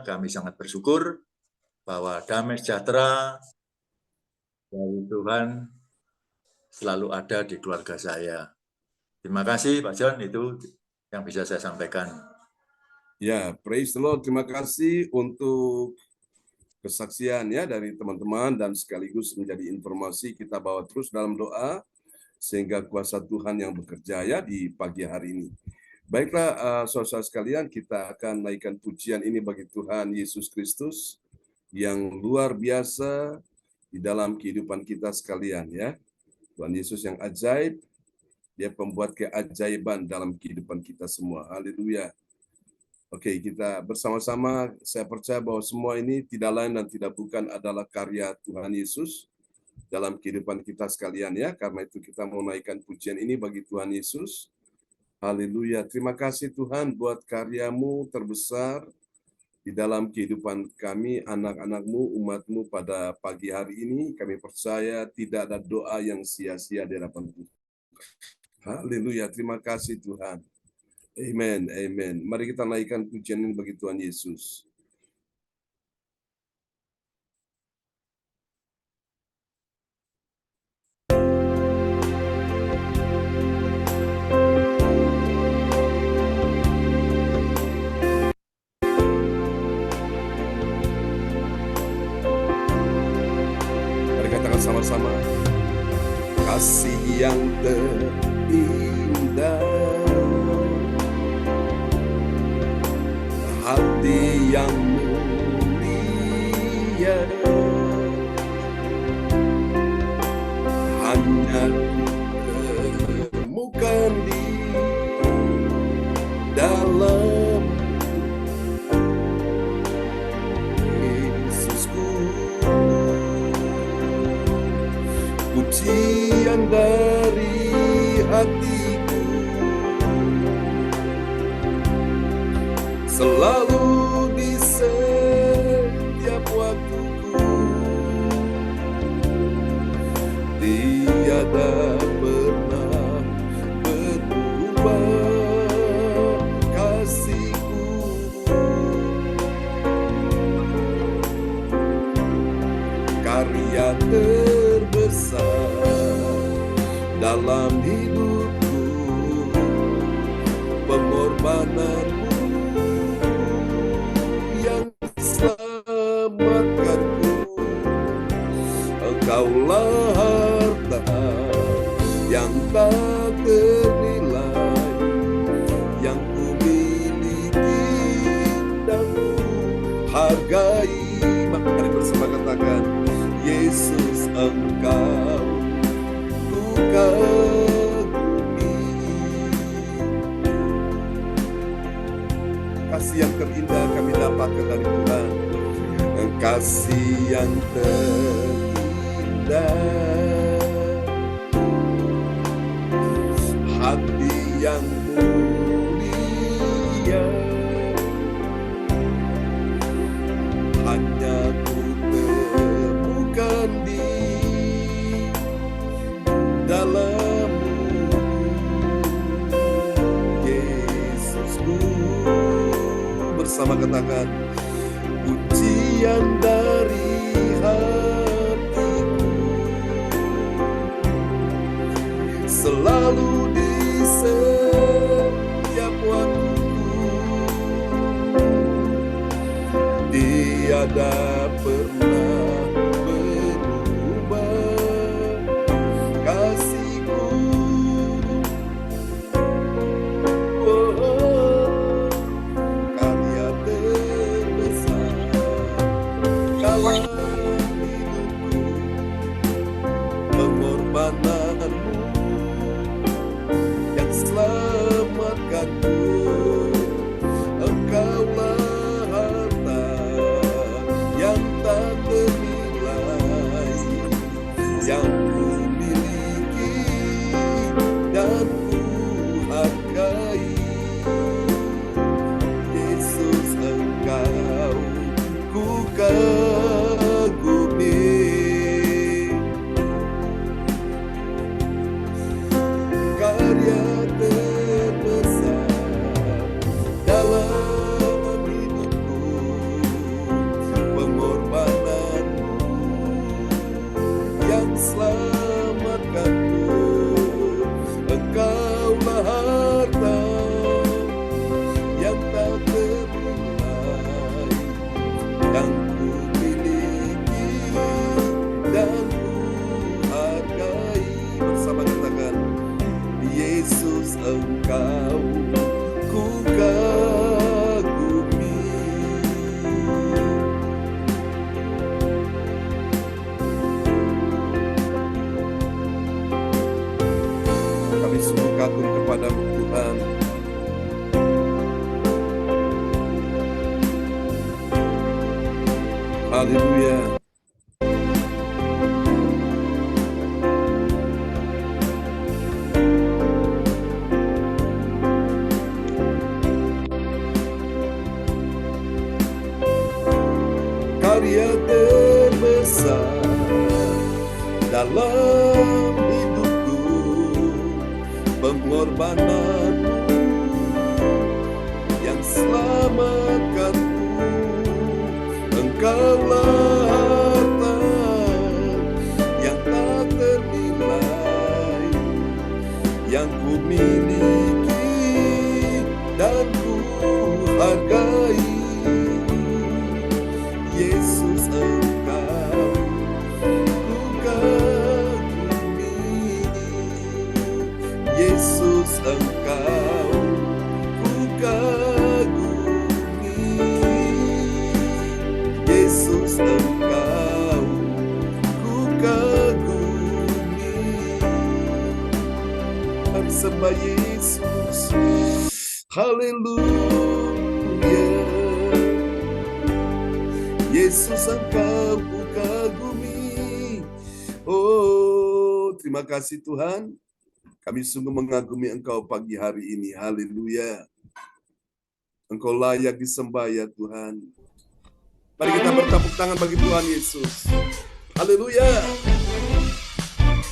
kami sangat bersyukur bahwa damai sejahtera dari Tuhan selalu ada di keluarga saya. Terima kasih Pak John, itu yang bisa saya sampaikan. Ya, praise the Lord. Terima kasih untuk kesaksian ya dari teman-teman dan sekaligus menjadi informasi kita bawa terus dalam doa sehingga kuasa Tuhan yang bekerja ya di pagi hari ini. Baiklah, saudara sekalian, kita akan naikkan pujian ini bagi Tuhan Yesus Kristus yang luar biasa di dalam kehidupan kita sekalian ya. Tuhan Yesus yang ajaib, dia pembuat keajaiban dalam kehidupan kita semua. Haleluya. Oke, kita bersama-sama, saya percaya bahwa semua ini tidak lain dan tidak bukan adalah karya Tuhan Yesus dalam kehidupan kita sekalian ya. Karena itu kita mau naikkan pujian ini bagi Tuhan Yesus. Haleluya. Terima kasih Tuhan buat karyamu terbesar di dalam kehidupan kami, anak-anakmu, umatmu pada pagi hari ini. Kami percaya tidak ada doa yang sia-sia di hadapan Tuhan. Haleluya. Terima kasih Tuhan. Amen. Amen. Mari kita naikkan pujian ini bagi Tuhan Yesus. Sama-sama. Kasih yang terindah, hati yang mulia, hanya temukan di dalam Yesusku. Pujian dari hatiku selalu di setiap waktuku, tiada pernah berubah kasihku. Karya dalam hidupku, pengorbananmu yang selamatkanku. Engkaulah harta yang tak ternilai yang ku miliki dan ku hargai. Mari bersama katakan, Yesus Engkau kagumi. Kasih yang terindah kami dapatkan dari Tuhan. Kasih yang terindah, hati yang mulia, hanya ku temukan di dalam Yesusku. Bersama katakan, pujian dari hatiku selalu di setiap waktuku, tiada pernah yang selamatkanku. Engkaulah harta yang tak ternilai Haleluya. Karya terbesar dalam hidupku, pengorbananmu yang selamatkanku. Engkaulah harta yang tak ternilai, yang ku miliki dan ku hargai. Yesus, Engkau ku kagumi. Yesus, Engkau ku kagumi. Yesus, Engkau ku kagumi. Mari sembah Yesus. Haleluya. Yesus, Engkau ku kagumi. Oh, terima kasih Tuhan. Kami sungguh mengagumi Engkau pagi hari ini. Haleluya. Engkau layak disembah ya Tuhan. Mari kita bertepuk tangan bagi Tuhan Yesus. Haleluya.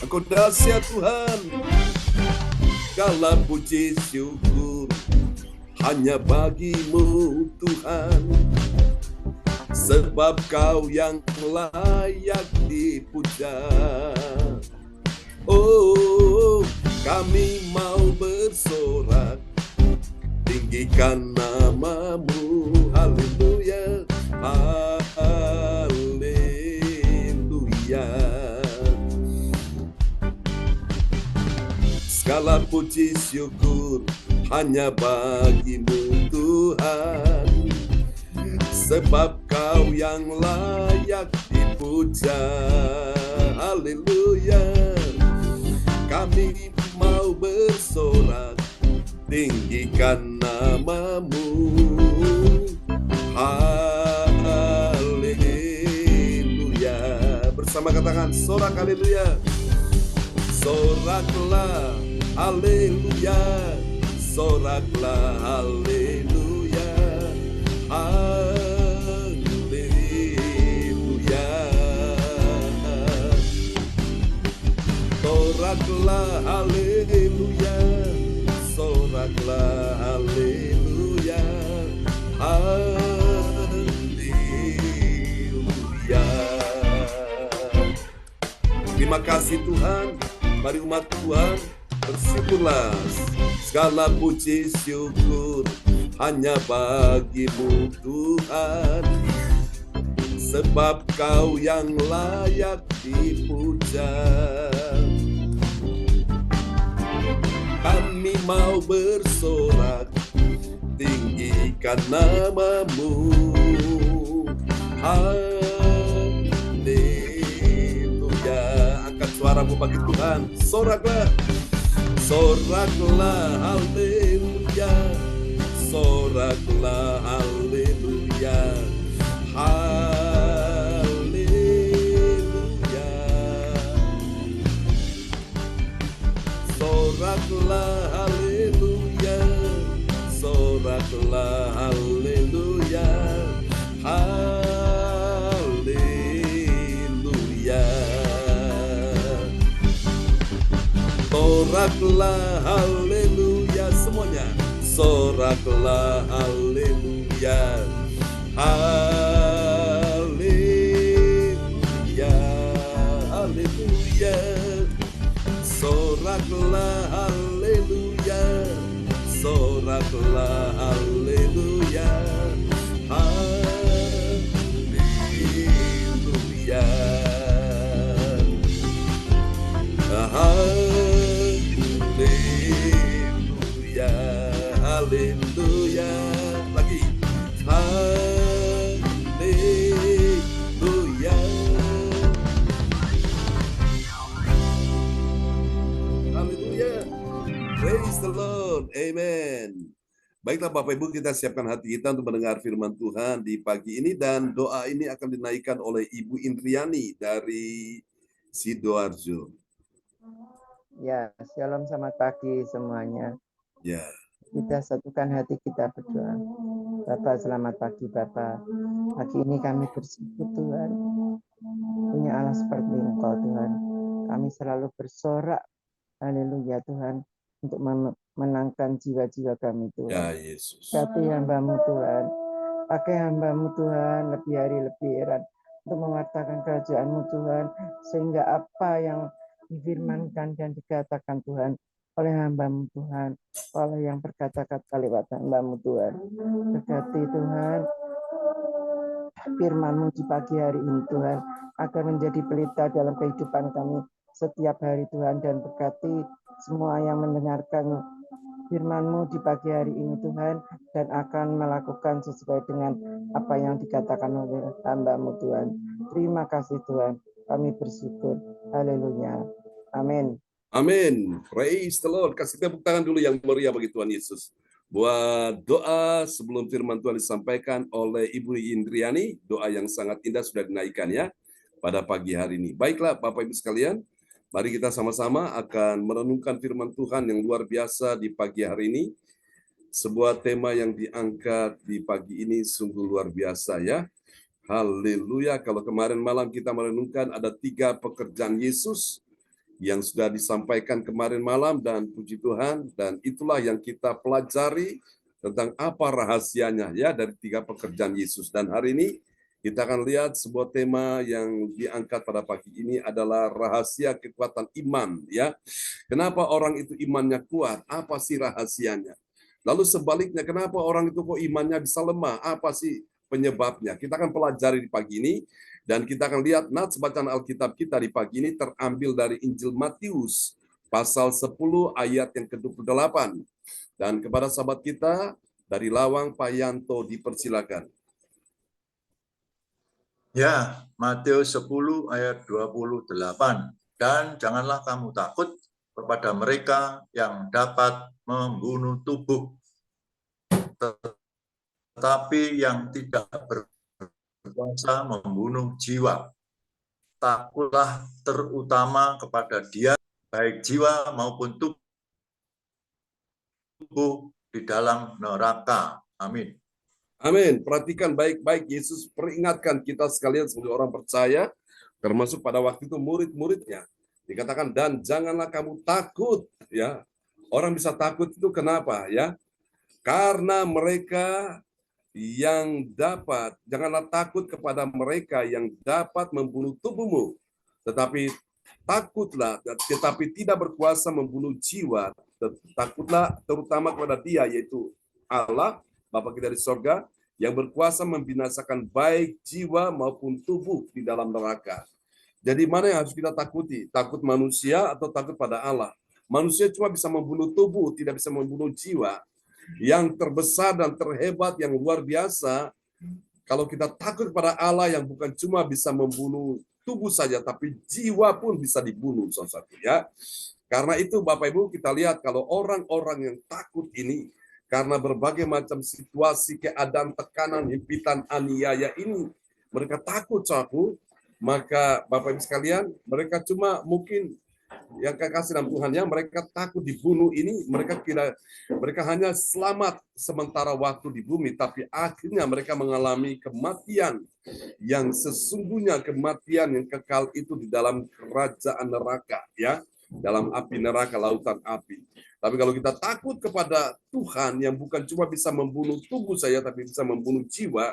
Engkau dahsyat Tuhan. Segala puji syukur hanya bagimu Tuhan. Sebab Kau yang layak dipuja. Oh, kami mau bersorak, tinggikan nama-Mu. Haleluya, haleluya. Segala puji syukur hanya bagimu Tuhan. Sebab Kau yang layak dipuja. Haleluya. Kami mau bersorak, tinggikan nama-Mu. Haleluya. Bersama katakan sorak haleluya. Soraklah haleluya. Soraklah haleluya. Soraklah haleluya, soraklah haleluya, haleluya. Terima kasih Tuhan. Mari umat Tuhan bersyukurlah. Segala puji syukur hanya bagimu Tuhan. Sebab Kau yang layak dipuja. Kami mau bersorak, tinggikan nama-Mu. Haleluya. Angkat suaramu bagi Tuhan. Soraklah. Soraklah haleluya. Soraklah haleluya. Haleluya. Soraklah haleluya. Soraklah haleluya. Haleluya. Soraklah haleluya semuanya. Soraklah haleluya. Haleluya. Haleluya. Soraklah haleluya. Soraklah haleluya. Haleluya. Haleluya. Haleluya. Lagi. Haleluya. Haleluya. Praise the Lord. Amen. Baiklah Bapak Ibu, kita siapkan hati kita untuk mendengar firman Tuhan di pagi ini, dan doa ini akan dinaikkan oleh Ibu Indriani dari Sidoarjo. Ya, shalom, selamat pagi semuanya. Ya. Kita satukan hati kita berdoa. Bapak, selamat pagi Bapak. Pagi ini kami bersyukur Tuhan, punya Allah seperti Engkau Tuhan. Kami selalu bersorak, haleluya Tuhan, untuk memenangkan jiwa-jiwa kami Tuhan. Ya Yesus. Berkati hamba-Mu Tuhan, pakai hamba-Mu Tuhan lebih hari lebih heran untuk mewartakan kerajaan-Mu Tuhan, sehingga apa yang difirmankan dan dikatakan Tuhan oleh hamba-Mu Tuhan, oleh yang berkata-kata lewat hamba-Mu Tuhan. Berkati Tuhan firman-Mu di pagi hari ini Tuhan, agar menjadi pelita dalam kehidupan kami setiap hari Tuhan, dan berkati semua yang mendengarkan firman-Mu di pagi hari ini Tuhan, dan akan melakukan sesuai dengan apa yang dikatakan oleh hamba-Mu Tuhan. Terima kasih Tuhan, kami bersyukur. Haleluya. Amin. Amin. Praise the Lord. Kasih tepuk tangan dulu yang meriah bagi Tuhan Yesus. Buat doa sebelum firman Tuhan disampaikan oleh Ibu Indriani, doa yang sangat indah sudah dinaikkan ya pada pagi hari ini. Baiklah Bapak Ibu sekalian, mari kita sama-sama akan merenungkan firman Tuhan yang luar biasa di pagi hari ini. Sebuah tema yang diangkat di pagi ini sungguh luar biasa ya. Haleluya. Kalau kemarin malam kita merenungkan ada 3 pekerjaan Yesus yang sudah disampaikan kemarin malam, dan puji Tuhan, dan itulah yang kita pelajari tentang apa rahasianya ya dari 3 pekerjaan Yesus. Dan hari ini kita akan lihat sebuah tema yang diangkat pada pagi ini adalah rahasia kekuatan iman ya. Kenapa orang itu imannya kuat? Apa sih rahasianya? Lalu sebaliknya, kenapa orang itu kok imannya bisa lemah? Apa sih penyebabnya? Kita akan pelajari di pagi ini. Dan kita akan lihat nats bacaan Alkitab kita di pagi ini terambil dari Injil Matius, pasal 10 ayat yang ke-28. Dan kepada sahabat kita dari Lawang, Pak Yanto, dipersilakan. Ya, Matius 10 ayat 28. Dan janganlah kamu takut kepada mereka yang dapat membunuh tubuh, tetapi yang tidak berkuasa membunuh jiwa. Takutlah terutama kepada Dia, baik jiwa maupun tubuh di dalam neraka. Amin. Amin. Perhatikan baik-baik, Yesus peringatkan kita sekalian sebagai orang percaya, termasuk pada waktu itu murid-muridnya. Dikatakan, dan janganlah kamu takut. Ya, orang bisa takut itu kenapa? Ya, karena mereka yang dapat, janganlah takut kepada mereka yang dapat membunuh tubuhmu, tetapi takutlah, tetapi tidak berkuasa membunuh jiwa. Takutlah terutama kepada Dia, yaitu Allah, Bapa kita di sorga, yang berkuasa membinasakan baik jiwa maupun tubuh di dalam neraka. Jadi mana yang harus kita takuti? Takut manusia atau takut pada Allah? Manusia cuma bisa membunuh tubuh, tidak bisa membunuh jiwa. Yang terbesar dan terhebat yang luar biasa, kalau kita takut kepada Allah yang bukan cuma bisa membunuh tubuh saja, tapi jiwa pun bisa dibunuh, saudara ya. Karena itu Bapak Ibu, kita lihat kalau orang-orang yang takut ini karena berbagai macam situasi, keadaan, tekanan, himpitan, aniaya ini, mereka takut, saudara, maka Bapak Ibu sekalian, mereka cuma mungkin yang kekasih dalam Tuhan ya, mereka takut dibunuh ini, mereka hanya selamat sementara waktu di bumi, tapi akhirnya mereka mengalami kematian yang sesungguhnya, kematian yang kekal itu di dalam kerajaan neraka ya, dalam api neraka, lautan api. Tapi kalau kita takut kepada Tuhan yang bukan cuma bisa membunuh tubuh saya, tapi bisa membunuh jiwa,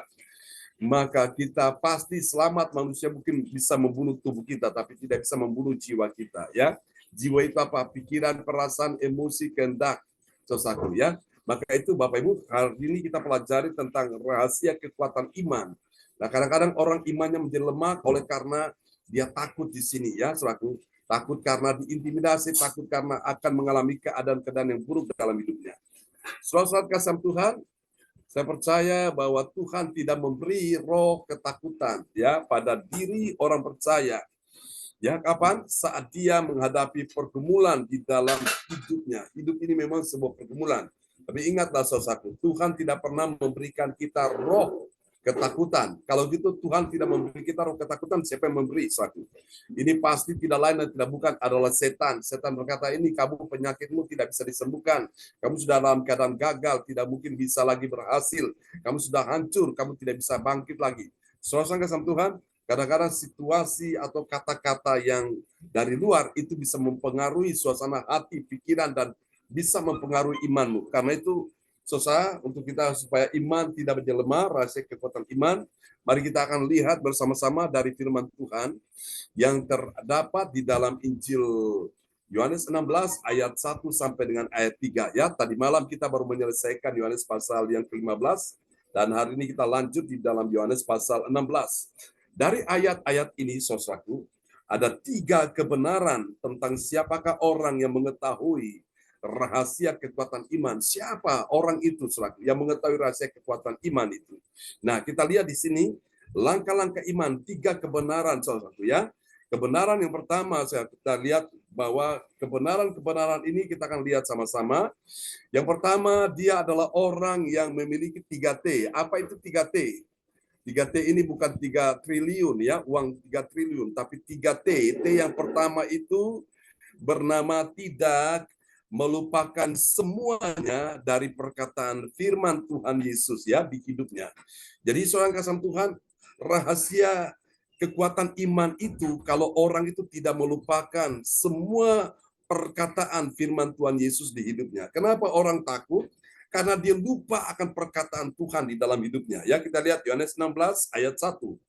maka kita pasti selamat. Manusia mungkin bisa membunuh tubuh kita, tapi tidak bisa membunuh jiwa kita. Ya, jiwa itu apa? Pikiran, perasaan, emosi, kehendak, sesuatu ya. Maka itu Bapak Ibu, hari ini kita pelajari tentang rahasia kekuatan iman. Nah, kadang-kadang orang imannya menjadi lemah oleh karena dia takut di sini ya, selaku takut karena diintimidasi, takut karena akan mengalami keadaan-keadaan yang buruk dalam hidupnya. Saudara-saudara kasih Tuhan, saya percaya bahwa Tuhan tidak memberi roh ketakutan ya pada diri orang percaya. Ya, kapan? Saat dia menghadapi pergumulan di dalam hidupnya. Hidup ini memang sebuah pergumulan. Tapi ingatlah saudaraku, Tuhan tidak pernah memberikan kita roh ketakutan. Kalau gitu Tuhan tidak memberi kita roh ketakutan, siapa yang memberi, saudaraku? Ini pasti tidak lain dan tidak bukan adalah setan. Setan berkata, ini kamu penyakitmu tidak bisa disembuhkan. Kamu sudah dalam keadaan gagal, tidak mungkin bisa lagi berhasil. Kamu sudah hancur, kamu tidak bisa bangkit lagi. Saudara kasih Tuhan, kadang-kadang situasi atau kata-kata yang dari luar itu bisa mempengaruhi suasana hati, pikiran, dan bisa mempengaruhi imanmu. Karena itu, saudara, untuk kita supaya iman tidak menjelma, rahasia kekuatan iman, mari kita akan lihat bersama-sama dari firman Tuhan yang terdapat di dalam Injil Yohanes 16 ayat 1 sampai dengan ayat 3. Ya, tadi malam kita baru menyelesaikan Yohanes pasal yang ke-15 dan hari ini kita lanjut di dalam Yohanes pasal 16. Dari ayat-ayat ini, saudaraku, ada 3 kebenaran tentang siapakah orang yang mengetahui rahasia kekuatan iman. Siapa orang itu, saudaraku, yang mengetahui rahasia kekuatan iman itu? Nah, kita lihat di sini langkah-langkah iman, 3 kebenaran, saudaraku, ya. Kebenaran yang pertama, kita lihat bahwa kebenaran-kebenaran ini kita akan lihat sama-sama. Yang pertama, dia adalah orang yang memiliki 3T. Apa itu 3T? 3T ini bukan 3 triliun, ya, uang 3 triliun, tapi 3T. T yang pertama itu bernama tidak melupakan semuanya dari perkataan firman Tuhan Yesus, ya, di hidupnya. Jadi seorang kasih Tuhan, rahasia kekuatan iman itu kalau orang itu tidak melupakan semua perkataan firman Tuhan Yesus di hidupnya. Kenapa orang takut? Karena dia lupa akan perkataan Tuhan di dalam hidupnya. Ya, kita lihat Yohanes 16 ayat 1.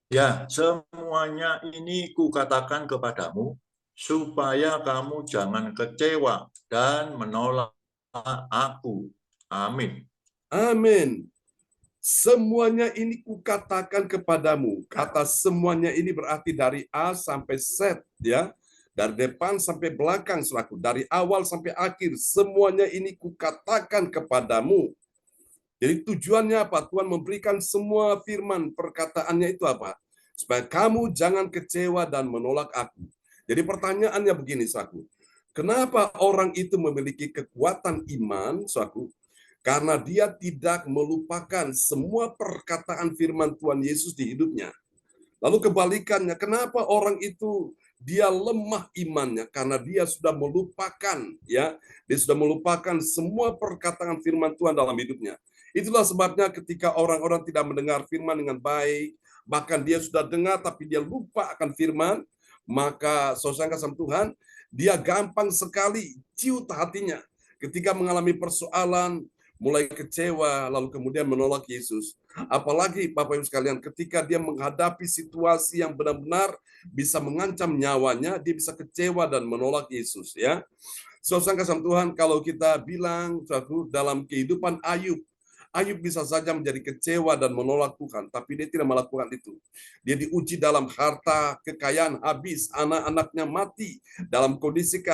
Ya, semuanya ini kukatakan kepadamu, supaya kamu jangan kecewa dan menolak aku. Amin. Amin. Semuanya ini kukatakan kepadamu. Kata semuanya ini berarti dari A sampai Z, ya. Dari depan sampai belakang, selaku. Dari awal sampai akhir. Semuanya ini kukatakan kepadamu. Jadi tujuannya apa? Tuhan memberikan semua firman perkataannya itu apa? Supaya kamu jangan kecewa dan menolak aku. Jadi pertanyaannya begini, saudaraku. Kenapa orang itu memiliki kekuatan iman, saudaraku? Karena dia tidak melupakan semua perkataan firman Tuhan Yesus di hidupnya. Lalu kebalikannya, kenapa orang itu dia lemah imannya? Karena dia sudah melupakan, ya, dia sudah melupakan semua perkataan firman Tuhan dalam hidupnya. Itulah sebabnya ketika orang-orang tidak mendengar firman dengan baik, bahkan dia sudah dengar tapi dia lupa akan firman, maka saudara kasih Tuhan, dia gampang sekali ciut hatinya ketika mengalami persoalan, mulai kecewa, lalu kemudian menolak Yesus. Apalagi Bapak Ibu sekalian, ketika dia menghadapi situasi yang benar-benar bisa mengancam nyawanya, dia bisa kecewa dan menolak Yesus. Ya, saudara kasih Tuhan, kalau kita bilang dalam kehidupan Ayub, Ayub bisa saja menjadi kecewa dan menolak Tuhan, tapi dia tidak melakukan itu. Dia diuji dalam harta, kekayaan habis, anak-anaknya mati, dalam kondisi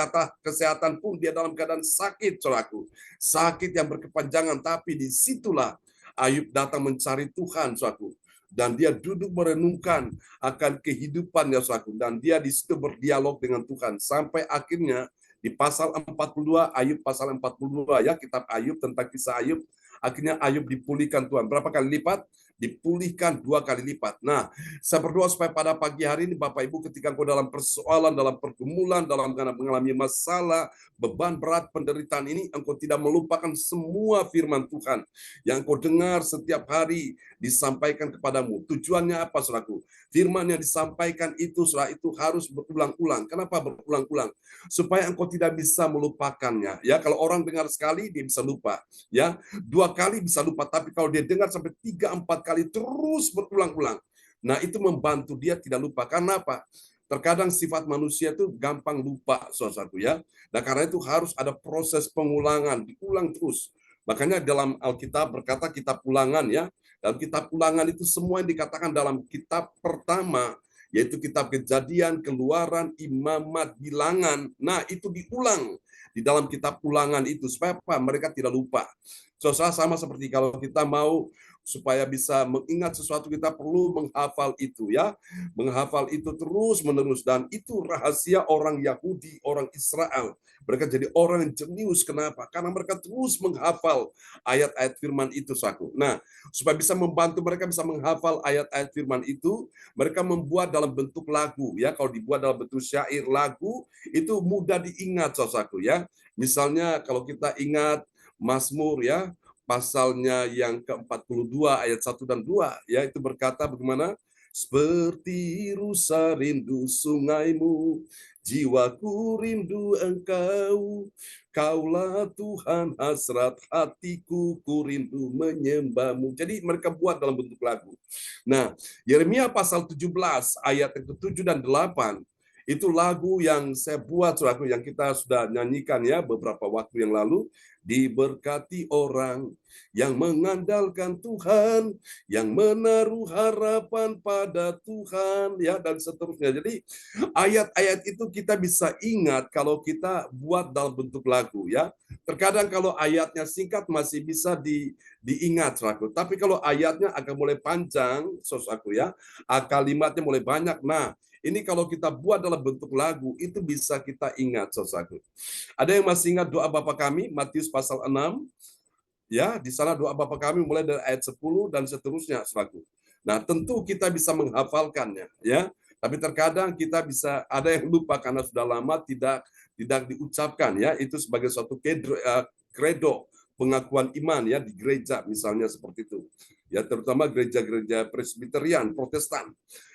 kesehatan pun dia dalam keadaan sakit, saudaraku. Sakit yang berkepanjangan, tapi disitulah Ayub datang mencari Tuhan, saudaraku. Dan dia duduk merenungkan akan kehidupannya, saudaraku. Dan dia di situ berdialog dengan Tuhan. Sampai akhirnya di pasal 42, Ayub pasal 42, ya, kitab Ayub tentang kisah Ayub. Akhirnya Ayub dipulihkan Tuhan. Berapa kali lipat? Dipulihkan 2 kali lipat. Nah, saya berdoa supaya pada pagi hari ini Bapak Ibu ketika engkau dalam persoalan, dalam pergumulan, dalam mengalami masalah, beban berat, penderitaan ini, engkau tidak melupakan semua firman Tuhan yang engkau dengar setiap hari disampaikan kepadamu. Tujuannya apa, saudaraku? Firman yang disampaikan itu, saudara, itu harus berulang-ulang. Kenapa berulang-ulang? Supaya engkau tidak bisa melupakannya. Ya, kalau orang dengar sekali dia bisa lupa. Ya, 2 kali bisa lupa, tapi kalau dia dengar sampai 3-4 kali terus berulang-ulang, nah itu membantu dia tidak lupa. Karena apa? Terkadang sifat manusia itu gampang lupa, saudaraku, ya. Nah, karena itu harus ada proses pengulangan, diulang terus. Makanya dalam Alkitab berkata kitab ulangan, ya. Dalam kitab ulangan itu semua yang dikatakan dalam kitab pertama, yaitu kitab Kejadian, Keluaran, Imamat, Bilangan. Nah, itu diulang di dalam kitab ulangan itu supaya apa? Mereka tidak lupa. Saudara, sama seperti kalau kita mau supaya bisa mengingat sesuatu kita perlu menghafal itu ya. Menghafal itu terus-menerus, dan itu rahasia orang Yahudi, orang Israel. Mereka jadi orang yang jenius. Kenapa? Karena mereka terus menghafal ayat-ayat firman itu, saudaraku. Nah, supaya bisa membantu mereka bisa menghafal ayat-ayat firman itu, mereka membuat dalam bentuk lagu ya. Kalau dibuat dalam bentuk syair lagu itu mudah diingat, saudaraku ya. Misalnya kalau kita ingat Mazmur ya, pasalnya yang ke-42 ayat 1 dan 2 ya, itu berkata bagaimana? Seperti rusa rindu sungaimu, jiwaku rindu engkau, kaulah Tuhan hasrat hatiku, ku rindu menyembahmu. Jadi mereka buat dalam bentuk lagu. Nah, Yeremia pasal 17 ayat yang ke-7 dan 8 itu lagu yang saya buat, saudaraku, yang kita sudah nyanyikan ya beberapa waktu yang lalu. Diberkati orang yang mengandalkan Tuhan, yang menaruh harapan pada Tuhan, ya, dan seterusnya. Jadi ayat-ayat itu kita bisa ingat kalau kita buat dalam bentuk lagu, ya. Terkadang kalau ayatnya singkat masih bisa diingat, saudaraku. Tapi kalau ayatnya agak mulai panjang, saudaraku ya, kalimatnya mulai banyak. Nah, ini kalau kita buat dalam bentuk lagu, itu bisa kita ingat, saudaraku. Ada yang masih ingat doa Bapa kami, Matius pasal 6? Ya, di sana doa Bapa kami mulai dari ayat 10 dan seterusnya, saudaraku. Nah, tentu kita bisa menghafalkannya, ya. Tapi terkadang kita bisa ada yang lupa karena sudah lama tidak diucapkan, ya. Itu sebagai suatu kredo pengakuan iman ya di gereja misalnya seperti itu. Ya, terutama gereja-gereja Presbyterian, Protestan.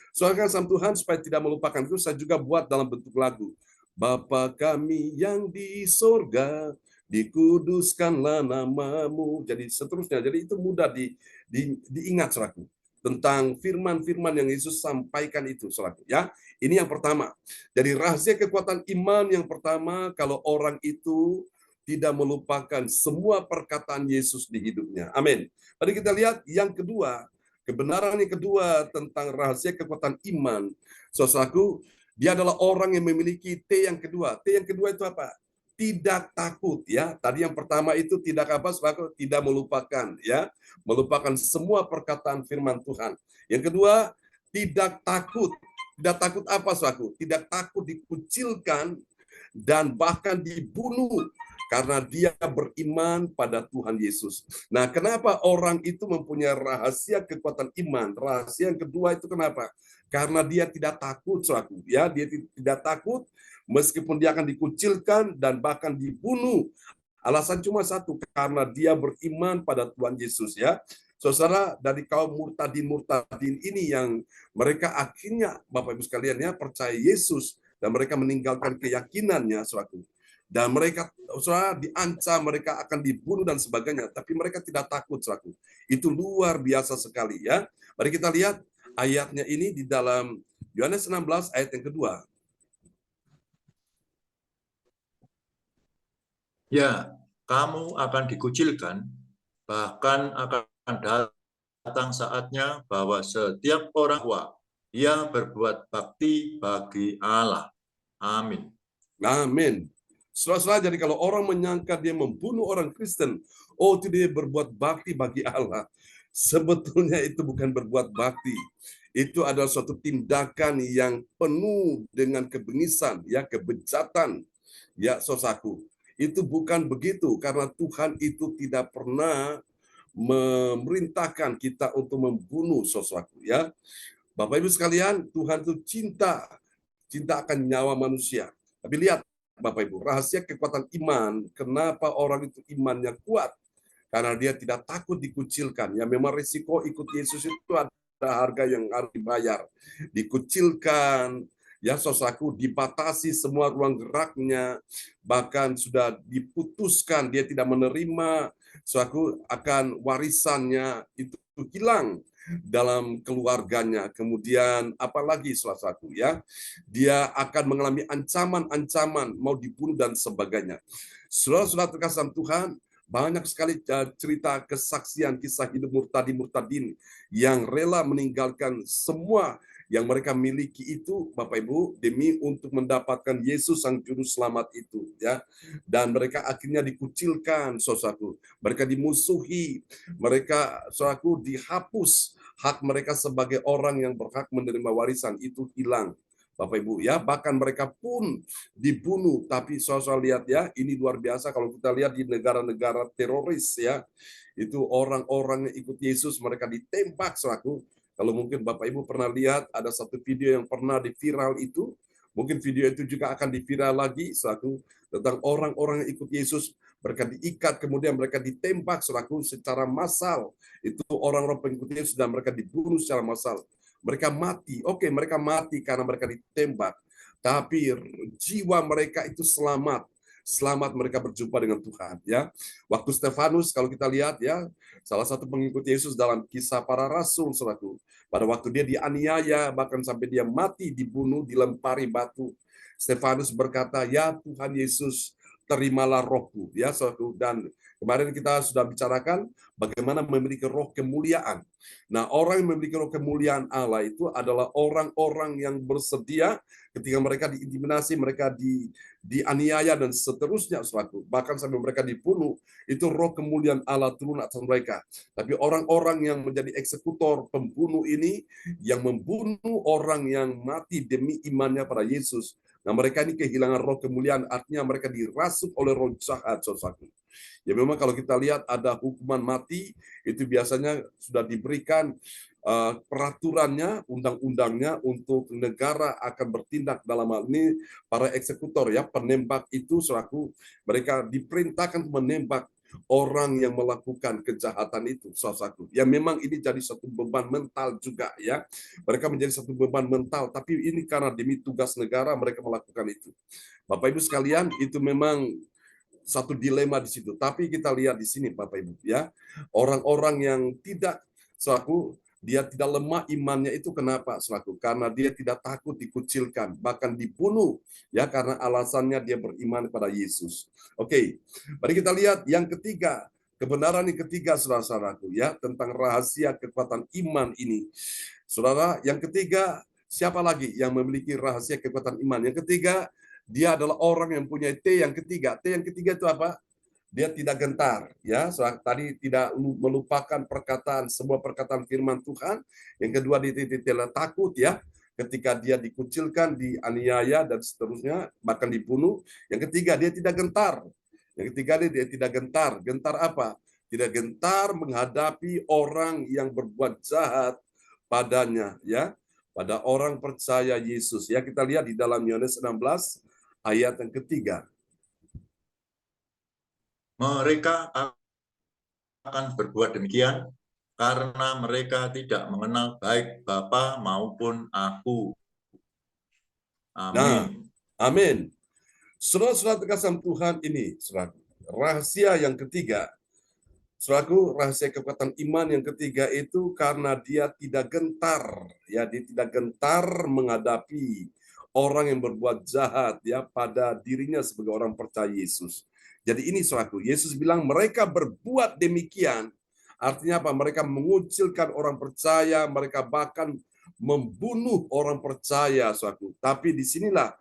Soalnya sama Tuhan supaya tidak melupakan itu, saya juga buat dalam bentuk lagu. Bapa kami yang di sorga, dikuduskanlah namamu. Jadi seterusnya. Jadi itu mudah diingat, saudaraku. Tentang firman-firman yang Yesus sampaikan itu, saudaraku. Ya, ini yang pertama. Jadi rahasia kekuatan iman yang pertama, kalau orang itu tidak melupakan semua perkataan Yesus di hidupnya. Amin. Tadi kita lihat yang kedua. Kebenaran yang kedua tentang rahasia kekuatan iman, saudaraku, dia adalah orang yang memiliki T yang kedua. T yang kedua itu apa? Tidak takut, ya. Tadi yang pertama itu tidak apa, saudaraku? Tidak melupakan, ya. Melupakan semua perkataan firman Tuhan. Yang kedua, tidak takut. Tidak takut apa, saudaraku? Tidak takut dikucilkan dan bahkan dibunuh karena dia beriman pada Tuhan Yesus. Nah, kenapa orang itu mempunyai rahasia kekuatan iman? Rahasia yang kedua itu kenapa? Karena dia tidak takut, saudaraku. Ya, dia tidak takut meskipun dia akan dikucilkan dan bahkan dibunuh. Alasan cuma satu, karena dia beriman pada Tuhan Yesus, ya. Saudara, dari kaum murtadin ini yang mereka akhirnya, Bapak Ibu sekalian ya, percaya Yesus dan mereka meninggalkan keyakinannya, saudaraku. Dan mereka, saudara, diancam, mereka akan dibunuh dan sebagainya. Tapi mereka tidak takut, saudaraku. Itu luar biasa sekali, ya. Mari kita lihat ayatnya ini di dalam Yohanes 16 ayat yang kedua. Ya, kamu akan dikucilkan, bahkan akan datang saatnya bahwa setiap orang tua ia berbuat bakti bagi Allah. Amin. Amin. Saudara, jadi kalau orang menyangka dia membunuh orang Kristen, oh itu dia berbuat bakti bagi Allah. Sebetulnya itu bukan berbuat bakti. Itu adalah suatu tindakan yang penuh dengan kebengisan, ya, kebejatan. Ya, saudaraku. Itu bukan begitu, karena Tuhan itu tidak pernah memerintahkan kita untuk membunuh, saudaraku, ya. Bapak Ibu sekalian, Tuhan itu cinta akan nyawa manusia. Tapi lihat, Bapak Ibu, rahasia kekuatan iman, kenapa orang itu imannya kuat? Karena dia tidak takut dikucilkan. Ya, memang risiko ikut Yesus itu ada harga yang harus dibayar. Dikucilkan, ya, saudaraku, dibatasi semua ruang geraknya, bahkan sudah diputuskan dia tidak menerima, saudaraku, akan warisannya itu hilang dalam keluarganya. Kemudian apalagi salah satu, ya, dia akan mengalami ancaman-ancaman mau dibunuh dan sebagainya. Saudara-saudara terkasih Tuhan, Banyak sekali cerita kesaksian, kisah hidup murtadin yang rela meninggalkan semua yang mereka miliki itu, Bapak Ibu, demi untuk mendapatkan Yesus Sang Juru Selamat itu, ya. Dan mereka akhirnya dikucilkan, saudaraku. Mereka dimusuhi, mereka, saudaraku, dihapus hak mereka sebagai orang yang berhak menerima warisan itu hilang. Bapak Ibu, ya, bahkan mereka pun dibunuh. Tapi saudara lihat ya, ini luar biasa kalau kita lihat di negara-negara teroris ya, itu orang-orang yang ikut Yesus mereka ditembak selaku. Kalau mungkin Bapak Ibu pernah lihat ada satu video yang pernah diviral itu, mungkin video itu juga akan diviral lagi selaku tentang orang-orang yang ikut Yesus, mereka diikat kemudian mereka ditembak selaku secara massal. Itu orang-orang pengikut Yesus dan mereka dibunuh secara massal. Mereka mati, oke, mereka mati karena mereka ditembak, tapi jiwa mereka itu selamat. Selamat mereka berjumpa dengan Tuhan, ya. Waktu Stefanus kalau kita lihat ya, salah satu pengikut Yesus dalam Kisah Para Rasul, saudaraku. Pada waktu dia dianiaya, bahkan sampai dia mati, dibunuh, dilempari batu. Stefanus berkata, "Ya Tuhan Yesus, terimalah rohku." Ya, saudaraku. Dan kemarin kita sudah bicarakan bagaimana memiliki roh kemuliaan. Nah, orang yang memiliki roh kemuliaan Allah itu adalah orang-orang yang bersedia ketika mereka diintimidasi, mereka dianiaya dan seterusnya, saudaraku. Bahkan sampai mereka dibunuh, itu roh kemuliaan Allah turun atas mereka. Tapi orang-orang yang menjadi eksekutor, pembunuh ini, yang membunuh orang yang mati demi imannya pada Yesus. Nah, mereka ini kehilangan roh kemuliaan, artinya mereka dirasuk oleh roh jahat, saudaraku. Ya memang kalau kita lihat ada hukuman mati, itu biasanya sudah diberikan peraturannya, undang-undangnya untuk negara akan bertindak dalam hal ini para eksekutor ya, penembak itu selaku mereka diperintahkan menembak orang yang melakukan kejahatan itu, salah satu. Ya memang ini jadi satu beban mental juga ya. Mereka menjadi satu beban mental, tapi ini karena demi tugas negara mereka melakukan itu. Bapak Ibu sekalian, itu memang satu dilema di situ. Tapi kita lihat di sini Bapak Ibu ya, orang-orang yang tidak selaku dia tidak lemah imannya itu kenapa selaku? Karena dia tidak takut dikucilkan, bahkan dibunuh ya karena alasannya dia beriman pada Yesus. Oke. Mari kita lihat yang ketiga, kebenaran yang ketiga saudara-saudaraku ya tentang rahasia kekuatan iman ini. Saudara, yang ketiga siapa lagi yang memiliki rahasia kekuatan iman? Yang ketiga, dia adalah orang yang punya T yang ketiga. T yang ketiga itu apa? Dia tidak gentar, ya. So, tadi tidak melupakan perkataan semua perkataan firman Tuhan. Yang kedua dia tidak takut, ya. Ketika dia dikucilkan, dianiaya dan seterusnya, bahkan dibunuh. Yang ketiga dia tidak gentar. Yang ketiga dia tidak gentar. Gentar apa? Tidak gentar menghadapi orang yang berbuat jahat padanya, ya. Pada orang percaya Yesus, ya. Kita lihat di dalam Yohanes 16 ayat yang ketiga. Mereka akan berbuat demikian karena mereka tidak mengenal baik Bapa maupun aku. Amin. Nah, amin. Saudara-saudara terkasih Tuhan ini, saudara, rahasia yang ketiga, saudaraku, rahasia kekuatan iman yang ketiga itu karena dia tidak gentar, ya, dia tidak gentar menghadapi orang yang berbuat jahat ya pada dirinya sebagai orang percaya Yesus. Jadi ini saudaraku, Yesus bilang mereka berbuat demikian, artinya apa? Mereka mengucilkan orang percaya, mereka bahkan membunuh orang percaya, saudaraku. Tapi disinilah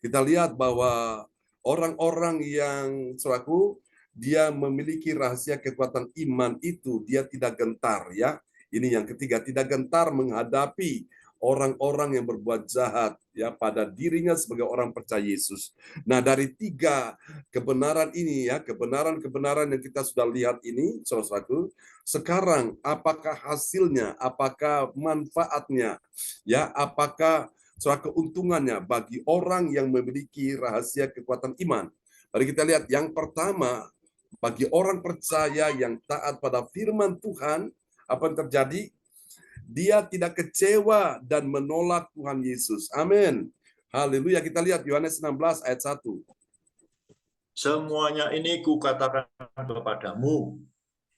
kita lihat bahwa orang-orang yang saudaraku dia memiliki rahasia kekuatan iman itu, dia tidak gentar ya. Ini yang ketiga, tidak gentar menghadapi orang-orang yang berbuat jahat ya pada dirinya sebagai orang percaya Yesus. Nah, dari tiga kebenaran ini ya, kebenaran-kebenaran yang kita sudah lihat ini, saudaraku, sekarang apakah hasilnya, apakah manfaatnya, ya, apakah keuntungannya bagi orang yang memiliki rahasia kekuatan iman? Mari kita lihat yang pertama, bagi orang percaya yang taat pada firman Tuhan, apa yang terjadi? Dia tidak kecewa dan menolak Tuhan Yesus. Amin. Haleluya. Kita lihat Yohanes 16 ayat 1. Semuanya ini kukatakan kepadamu,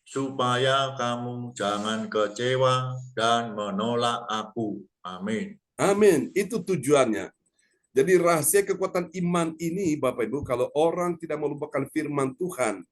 supaya kamu jangan kecewa dan menolak aku. Amin. Amin. Itu tujuannya. Jadi rahasia kekuatan iman ini, Bapak Ibu, kalau orang tidak melupakan firman Tuhan,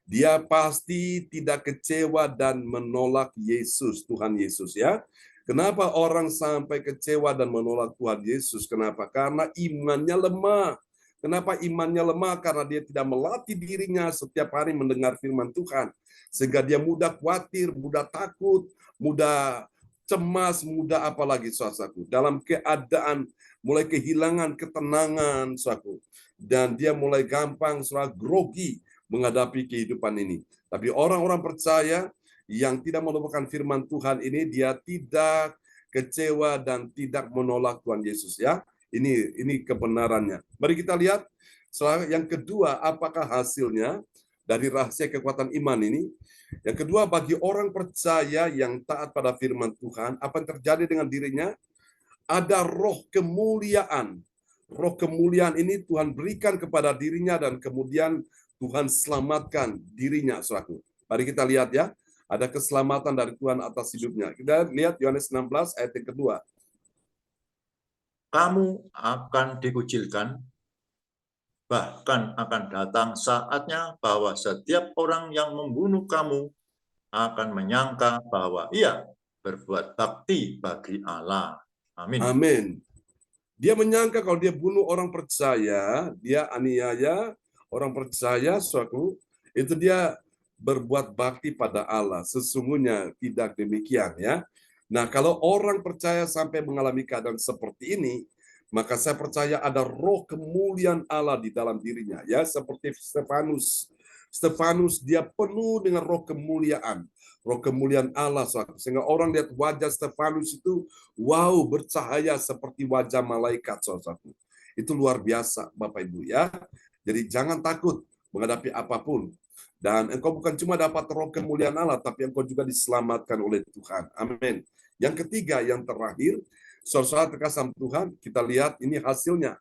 Dia pasti tidak kecewa dan menolak Yesus, Tuhan Yesus ya. Kenapa orang sampai kecewa dan menolak Tuhan Yesus? Kenapa? Karena imannya lemah. Kenapa imannya lemah? Karena dia tidak melatih dirinya setiap hari mendengar firman Tuhan. Sehingga dia mudah khawatir, mudah takut, mudah cemas, mudah apalagi saudaraku. Dalam keadaan mulai kehilangan ketenangan saudaraku. Dan dia mulai gampang grogi menghadapi kehidupan ini. Tapi orang-orang percaya yang tidak melupakan firman Tuhan ini, dia tidak kecewa dan tidak menolak Tuhan Yesus ya. Ini kebenarannya. Mari kita lihat yang kedua, apakah hasilnya dari rahasia kekuatan iman ini? Yang kedua, bagi orang percaya yang taat pada firman Tuhan, apa yang terjadi dengan dirinya? Ada roh kemuliaan. Roh kemuliaan ini Tuhan berikan kepada dirinya dan kemudian Tuhan selamatkan dirinya, saudaraku. Mari kita lihat ya. Ada keselamatan dari Tuhan atas hidupnya. Kita lihat Yohanes 16 ayat yang kedua. Kamu akan dikucilkan, bahkan akan datang saatnya bahwa setiap orang yang membunuh kamu akan menyangka bahwa ia berbuat bakti bagi Allah. Amin. Amin. Dia menyangka kalau dia bunuh orang percaya, dia aniaya orang percaya, suatu itu dia berbuat bakti pada Allah. Sesungguhnya tidak demikian ya. Nah, kalau orang percaya sampai mengalami keadaan seperti ini, maka saya percaya ada roh kemuliaan Allah di dalam dirinya ya, seperti Stefanus. Stefanus dia penuh dengan roh kemuliaan Allah, sehingga orang lihat wajah Stefanus itu wow, bercahaya seperti wajah malaikat, saudaraku. Itu luar biasa, Bapak Ibu ya. Jadi jangan takut menghadapi apapun. Dan engkau bukan cuma dapat roh kemuliaan Allah, tapi engkau juga diselamatkan oleh Tuhan. Amin. Yang ketiga, yang terakhir, saudara terkasih Tuhan, kita lihat ini hasilnya.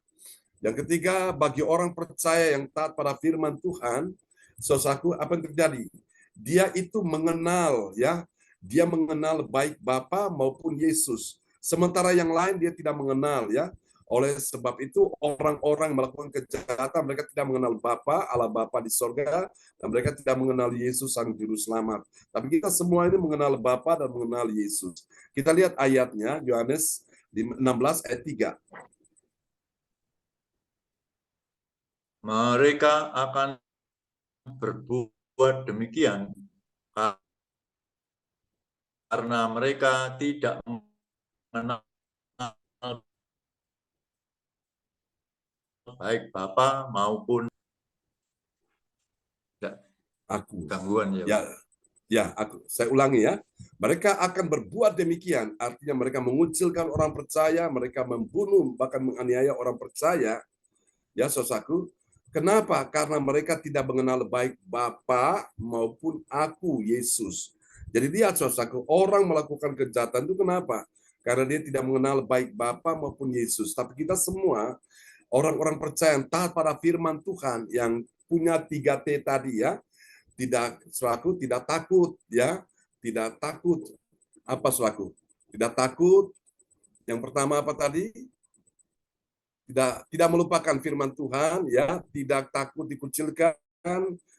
Yang ketiga, bagi orang percaya yang taat pada firman Tuhan, saudaraku, apa yang terjadi? Dia itu mengenal ya, dia mengenal baik Bapa maupun Yesus. Sementara yang lain dia tidak mengenal ya. Oleh sebab itu orang-orang melakukan kejahatan, mereka tidak mengenal Bapa, Allah Bapa di sorga, dan mereka tidak mengenal Yesus sang juru selamat. Tapi kita semua ini mengenal Bapa dan mengenal Yesus. Kita lihat ayatnya, Yohanes 16 ayat 3. Mereka akan berbuat demikian karena mereka tidak mengenal baik Bapa maupun Aku. gangguan ya. Saya ulangi ya. Mereka akan berbuat demikian, artinya mereka mengucilkan orang percaya, mereka membunuh bahkan menganiaya orang percaya. Ya, saudaraku. Kenapa? Karena mereka tidak mengenal baik Bapa maupun aku, Yesus. Jadi lihat, saudaraku, orang melakukan kejahatan itu kenapa? Karena dia tidak mengenal baik Bapa maupun Yesus. Tapi kita semua orang-orang percaya yang taat pada firman Tuhan yang punya 3T tadi ya. Tidak takut ya, tidak takut. Apa saudaraku? Tidak takut. Yang pertama apa tadi? Tidak melupakan firman Tuhan ya, tidak takut dikucilkan,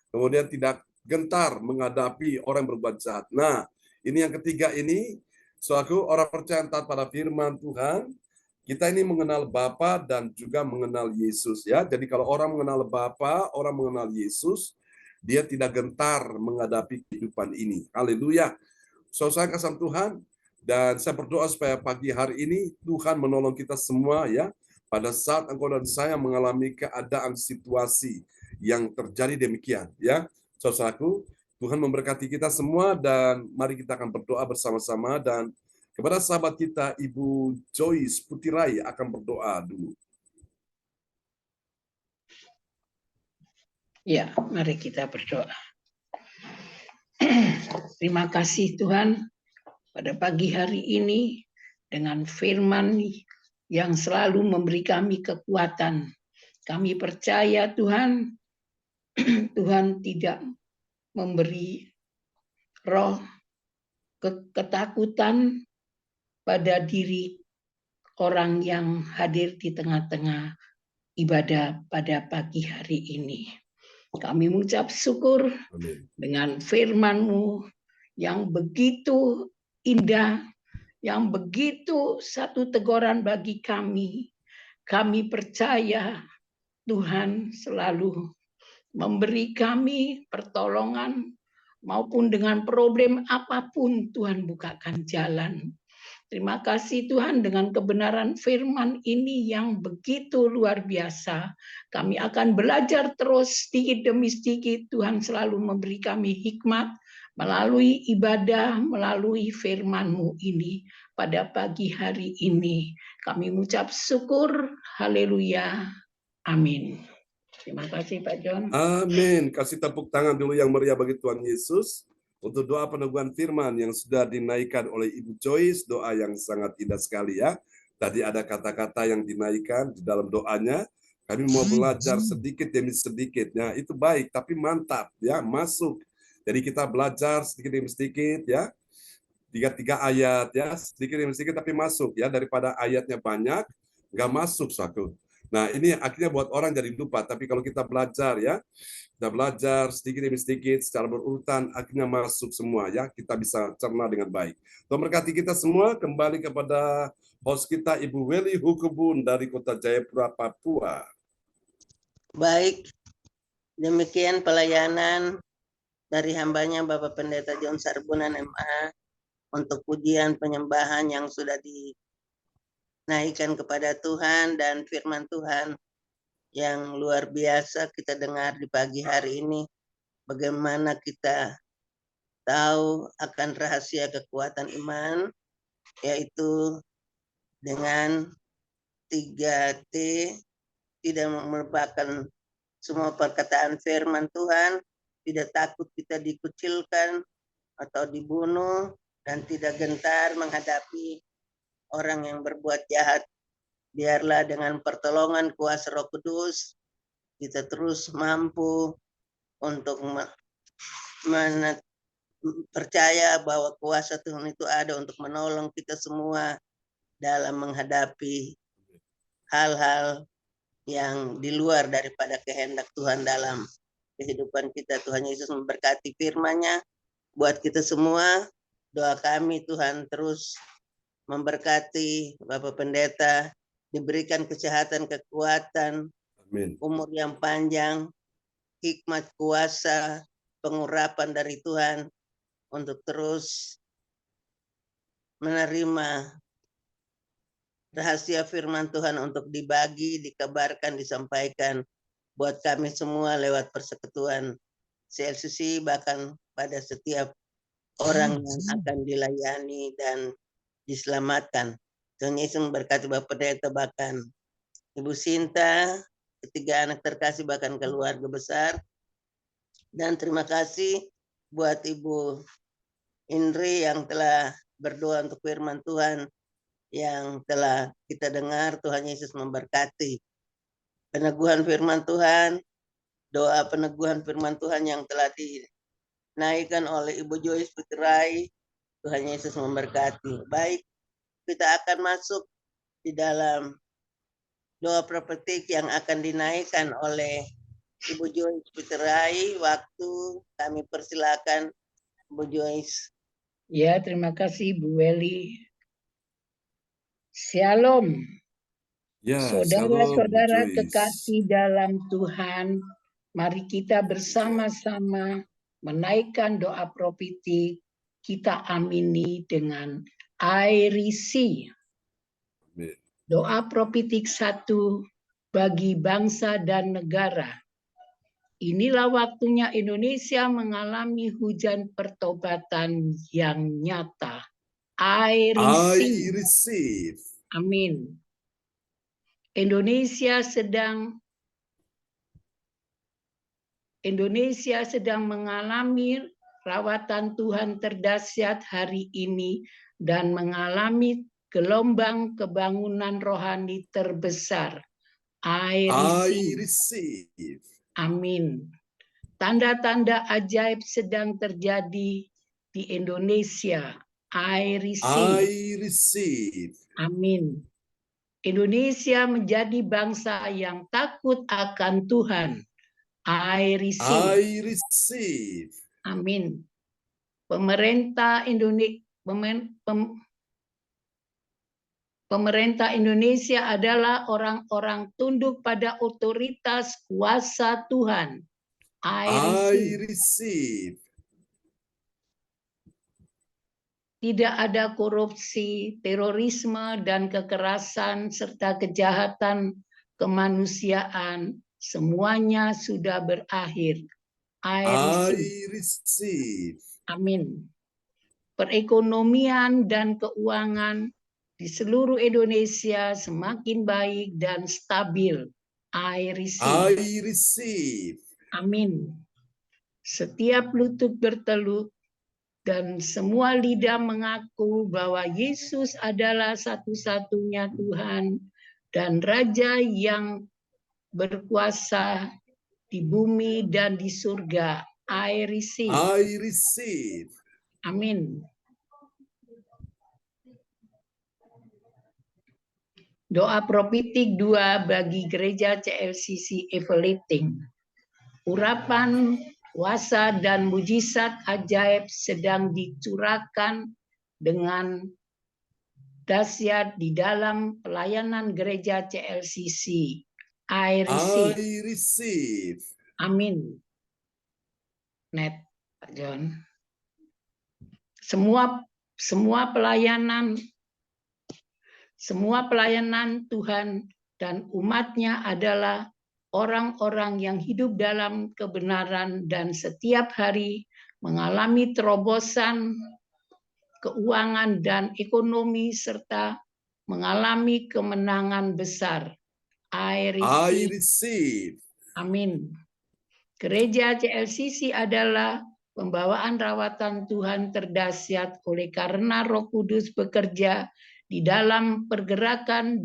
kemudian tidak gentar menghadapi orang yang berbuat jahat. Nah, ini yang ketiga ini, saudaraku, orang percaya taat pada firman Tuhan, kita ini mengenal Bapa dan juga mengenal Yesus ya. Jadi kalau orang mengenal Bapa, orang mengenal Yesus, dia tidak gentar menghadapi kehidupan ini. Haleluya. Saudara kasih Tuhan, dan saya berdoa supaya pagi hari ini Tuhan menolong kita semua ya. Pada saat engkau dan saya mengalami keadaan situasi yang terjadi demikian ya. Saudaraku, Tuhan memberkati kita semua dan mari kita akan berdoa bersama-sama, dan kepada sahabat kita Ibu Joyce Putirai akan berdoa dulu. Ya, mari kita berdoa. Terima kasih Tuhan pada pagi hari ini dengan firman yang selalu memberi kami kekuatan. Kami percaya Tuhan, Tuhan tidak memberi roh ketakutan pada diri orang yang hadir di tengah-tengah ibadah pada pagi hari ini. Kami mengucap syukur Amin. dengan firman-Mu yang begitu indah, yang begitu satu teguran bagi kami. Kami percaya Tuhan selalu memberi kami pertolongan, maupun dengan problem apapun Tuhan bukakan jalan. Terima kasih Tuhan, dengan kebenaran firman ini yang begitu luar biasa. Kami akan belajar terus sedikit demi sedikit. Tuhan selalu memberi kami hikmat melalui ibadah, melalui firman-Mu ini pada pagi hari ini. Kami mengucap syukur, haleluya, amin. Terima kasih Pak John. Amin. Kasih tepuk tangan dulu yang meriah bagi Tuhan Yesus untuk doa peneguhan firman yang sudah dinaikkan oleh Ibu Joyce, doa yang sangat indah sekali ya. Tadi ada kata-kata yang dinaikkan di dalam doanya. Kami mau belajar sedikit demi sedikit. Nah, itu baik, tapi mantap ya, masuk. Jadi kita belajar sedikit demi sedikit ya. Tiga ayat ya, sedikit demi sedikit tapi masuk ya, daripada ayatnya banyak nggak masuk satu. Nah, ini akhirnya buat orang jadi lupa, tapi kalau kita belajar ya, kita belajar sedikit demi sedikit secara berurutan, akhirnya masuk semua ya, kita bisa cerna dengan baik. Tuhan berkati kita semua. Kembali kepada host kita Ibu Welly Hukubun dari Kota Jayapura, Papua. Baik, demikian pelayanan dari hambanya Bapak Pendeta John Sarbunan MA untuk pujian penyembahan yang sudah dinaikkan kepada Tuhan dan firman Tuhan yang luar biasa kita dengar di pagi hari ini. Bagaimana kita tahu akan rahasia kekuatan iman, yaitu dengan 3T, tidak melupakan semua perkataan firman Tuhan, tidak takut kita dikucilkan atau dibunuh, dan tidak gentar menghadapi orang yang berbuat jahat. Biarlah dengan pertolongan kuasa Roh Kudus, kita terus mampu untuk percaya bahwa kuasa Tuhan itu ada untuk menolong kita semua dalam menghadapi hal-hal yang di luar daripada kehendak Tuhan dalam kehidupan kita. Tuhan Yesus memberkati firman-Nya buat kita semua. Doa kami Tuhan terus memberkati Bapak Pendeta, diberikan kesehatan, kekuatan, Amin. umur yang panjang, hikmat, kuasa, pengurapan dari Tuhan untuk terus menerima rahasia firman Tuhan untuk dibagi, dikabarkan, disampaikan buat kami semua lewat persekutuan CLCC, bahkan pada setiap orang yang akan dilayani dan diselamatkan. Tuhan Yesus memberkati Bapak Pendeta, bahkan Ibu Sinta, ketiga anak terkasih, bahkan keluarga besar. Dan terima kasih buat Ibu Indri yang telah berdoa untuk firman Tuhan yang telah kita dengar. Tuhan Yesus memberkati peneguhan firman Tuhan, doa peneguhan firman Tuhan yang telah dinaikkan oleh Ibu Joyce Putrai. Tuhan Yesus memberkati. Baik, kita akan masuk di dalam doa profetik yang akan dinaikkan oleh Ibu Joyce Putrai. Waktu kami persilakan Ibu Joyce. Ya, terima kasih Bu Welly. Shalom. Ya, Saudara-saudara shalom, kekasih dalam Tuhan, mari kita bersama-sama menaikkan doa profetik. Kita amini dengan I receive. Doa profetik 1 bagi bangsa dan negara. Inilah waktunya Indonesia mengalami hujan pertobatan yang nyata. I receive. Amin. Indonesia sedang mengalami rawatan Tuhan terdahsyat hari ini dan mengalami gelombang kebangunan rohani terbesar. I receive. Amin. Tanda-tanda ajaib sedang terjadi di Indonesia. I receive. Amin. Indonesia menjadi bangsa yang takut akan Tuhan. I receive. I receive. Amin. Pemerintah Indonesia adalah orang-orang tunduk pada otoritas kuasa Tuhan. I receive. receive. Tidak ada korupsi, terorisme, dan kekerasan, serta kejahatan kemanusiaan. Semuanya sudah berakhir. I receive. receive. Amin. Perekonomian dan keuangan di seluruh Indonesia semakin baik dan stabil. I receive. receive. Amin. Setiap lutut bertelut dan semua lidah mengaku bahwa Yesus adalah satu-satunya Tuhan dan Raja yang berkuasa di bumi dan di surga. I receive. receive. Amin. Doa profetik 2 bagi gereja CLCC Everletting. Urapan, kuasa, dan mujizat ajaib sedang dicurahkan dengan dahsyat di dalam pelayanan gereja CLCC. I receive. receive. Amin. Net, Pak John. Semua pelayanan Tuhan dan umatnya adalah orang-orang yang hidup dalam kebenaran dan setiap hari mengalami terobosan keuangan dan ekonomi serta mengalami kemenangan besar. I receive. receive. Amin. Gereja CLCC adalah pembawaan rawatan Tuhan terdahsyat oleh karena Roh Kudus bekerja di dalam pergerakan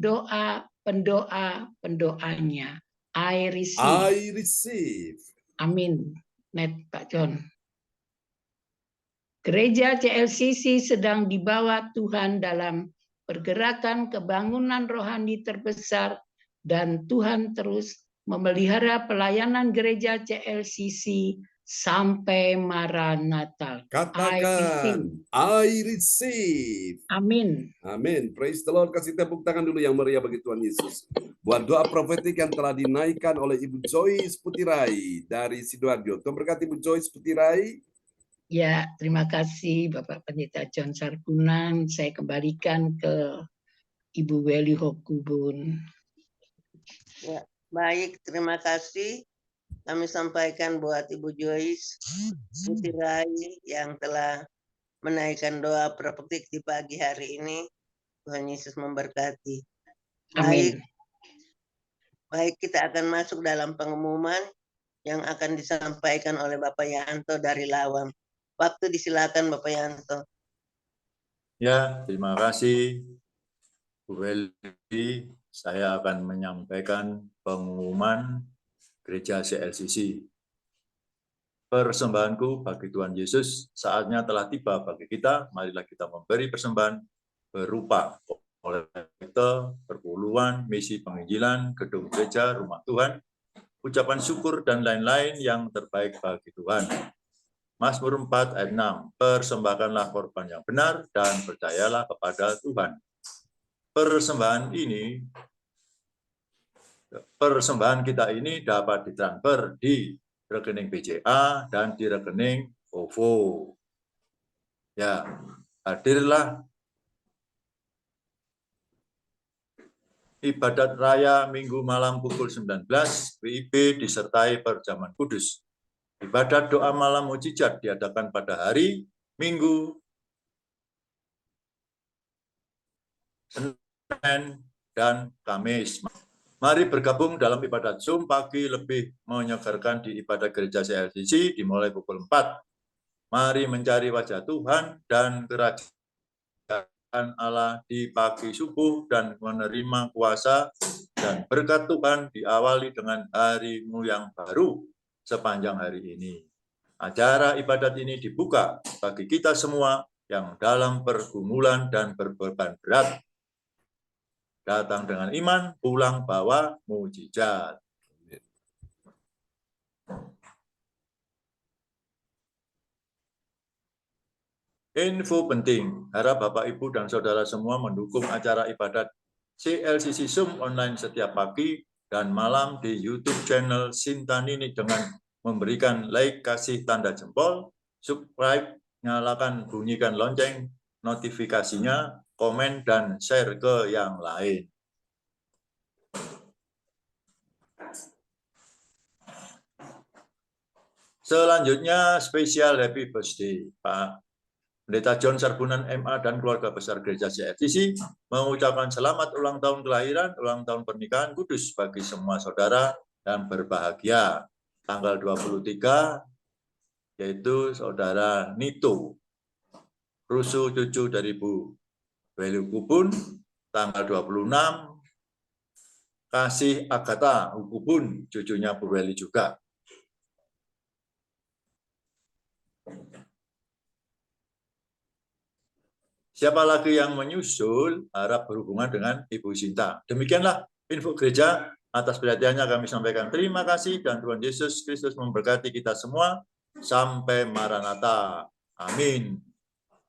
pendoanya. I receive. receive. Amin. Net, Pak John. Gereja CLCC sedang dibawa Tuhan dalam pergerakan kebangunan rohani terbesar dan Tuhan terus memelihara pelayanan gereja CLCC sampai Maranatha. Katakan, I receive. Amin. Amin. Praise the Lord. Kasih tepuk tangan dulu yang meriah bagi Tuhan Yesus. Buat doa profetik yang telah dinaikkan oleh Ibu Joyce Putirai dari Sidoarjo. Tuhan berkati Ibu Joyce Putirai. Ya, terima kasih Bapak Pendeta John Sarkunan. Saya kembalikan ke Ibu Weli Hokubun. Ya, baik, terima kasih. Kami sampaikan buat Ibu Joyce Putirai yang telah menaikkan doa profetik di pagi hari ini. Tuhan Yesus memberkati. Amin. Baik, kita akan masuk dalam pengumuman yang akan disampaikan oleh Bapak Yanto dari Lawang. Waktu disilakan Bapak Yanto. Ya, terima kasih Bu Weli. Saya akan menyampaikan pengumuman gereja CLCC. Persembahanku bagi Tuhan Yesus, saatnya telah tiba bagi kita. Marilah kita memberi persembahan berupa oleh kita, perpuluhan, misi penginjilan, gedung gereja, rumah Tuhan, ucapan syukur, dan lain-lain yang terbaik bagi Tuhan. Mazmur 4 ayat 6, persembahkanlah korban yang benar dan percayalah kepada Tuhan. Persembahan kita ini dapat ditransfer di rekening BCA dan di rekening OVO. Ya, hadirlah ibadat raya Minggu malam pukul 19, WIB disertai perjamuan kudus. Ibadat doa malam mujizat diadakan pada hari Minggu, Senin, dan Kamis. Mari bergabung dalam ibadat Zoom pagi lebih menyegarkan di ibadat gereja CLCC dimulai pukul 4. Mari mencari wajah Tuhan dan kerajaan Allah di pagi subuh dan menerima kuasa dan berkat Tuhan diawali dengan harimu yang baru sepanjang hari ini. Acara ibadat ini dibuka bagi kita semua yang dalam pergumulan dan berbeban berat. Datang dengan iman, pulang bawa mujizat. Info penting, harap Bapak, Ibu, dan Saudara semua mendukung acara ibadat CLCC Zoom online setiap pagi dan malam di YouTube channel Sintanini dengan memberikan like, kasih tanda jempol, subscribe, nyalakan bunyikan lonceng, notifikasinya, komen, dan share ke yang lain. Selanjutnya spesial happy birthday Pak Pendeta John Sarbunan MA dan keluarga besar Gereja CLCC mengucapkan selamat ulang tahun kelahiran, ulang tahun pernikahan kudus bagi semua saudara dan berbahagia. Tanggal 23 yaitu saudara Nito Rusu, cucu dari Bu Weli Ukubun. Tanggal 26 Kasih Agatha Ukubun, cucunya Bu Weli juga. Siapa lagi yang menyusul harap berhubungan dengan Ibu Sinta. Demikianlah info gereja. Atas perhatiannya kami sampaikan terima kasih dan Tuhan Yesus Kristus memberkati kita semua. Sampai Maranatha. Amin.